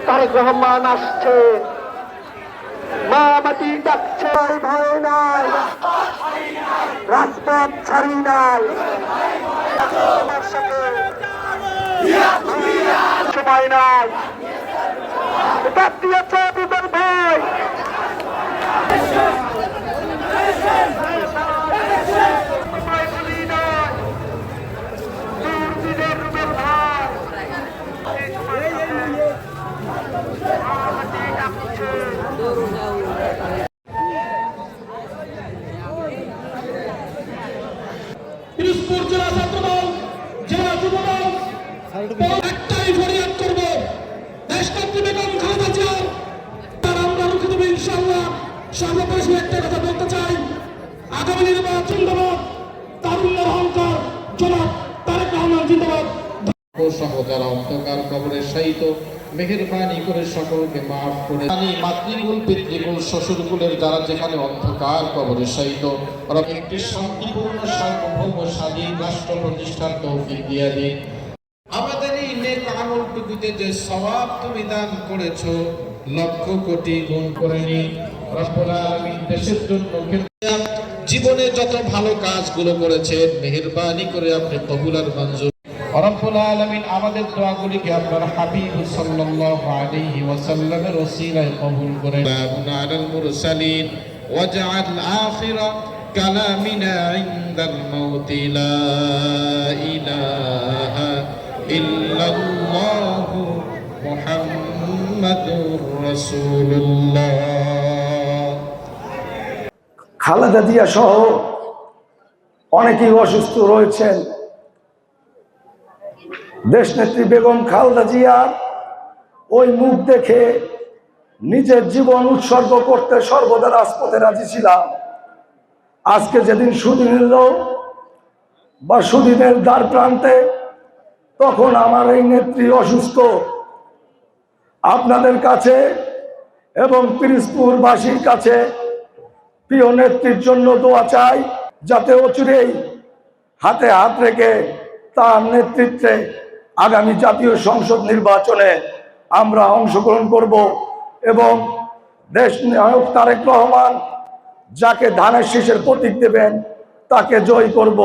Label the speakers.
Speaker 1: তারেক রহমান আসছে, মা মাটি ডাকছে, ভয় নাই, রাজপথ ছাড়ি নাই, সময় নাই, ডাক দিয়েছে বিপদ ভাই।
Speaker 2: পিরোজপুর জেলা ছাত্রদল, জেলা যুবদল একটাই ফরিয়াদ করব, দেশনেত্রী বেগম খালেদা জিয়া তার আমরা রুখে দেবো ইনশাআল্লাহ। সর্বশেষে একটা কথা বলতে চাই, আগামী নির্বাচন জিন্দাবাদ, তারুণ্যের অহংকার জনাব তারেক রহমান জিন্দাবাদ।
Speaker 3: সহ যারা অন্ধকার কবরে শায়িত, মেহেরবানি করে সকলকে মাফ করে মাতৃকুল পিতৃকুল শ্বশুরকুলের যারা যেখানে অন্ধকার কবরে শায়িত, ওরা একটি শান্তিপূর্ণ সার্বভৌম স্বাধীন রাষ্ট্র প্রতিষ্ঠার তৌফিক দিয়ে দিন। আমাদের এই নেক আমলটুকুতে যে সওয়াব তুমি দান করেছো লক্ষ কোটি গুণ করে নিন রব্বুল আলামিন। দেশের জন্য জীবনে যত ভালো কাজগুলো করেছেন মেহেরবানি করে আপনি কবুল আর মঞ্জুর রব্বুল আলামিন। আমাদের দোয়াগুলিকে আপনার হাবিব সাল্লাল্লাহু আলাইহি ওয়াসাল্লামের ওসিলায় কবুল করে আলাল মুরসালিন ওয়াজআল আখিরা কালামিনা ইনদাল মাউত লা ইলাহা ইল্লাল্লাহু মুহাম্মাদুর রাসূলুল্লাহ।
Speaker 4: খালেদা জিয়া সহ অনেকেই অসুস্থ রয়েছেন। দেশনেত্রী বেগম খালেদা জিয়ার ওই মুখ দেখে নিজের জীবন উৎসর্গ করতে সর্বদা রাজপথে রাজি ছিলাম। আজকে যেদিন সুদিন এলো বা সুদিনের দ্বার প্রান্তে, তখন আমার এই নেত্রী অসুস্থ। আপনাদের কাছে এবং পিরোজপুরবাসীর কাছে প্রিয় নেত্রীর জন্য দোয়া চাই, যাতে অচিরেই হাতে হাত রেখে তার নেতৃত্বে আগামী জাতীয় সংসদ নির্বাচনে আমরা অংশগ্রহণ করব এবং দেশ নায়ক তারেক রহমান যাকে ধানের শীষের প্রতীক দেবেন তাকে জয় করব।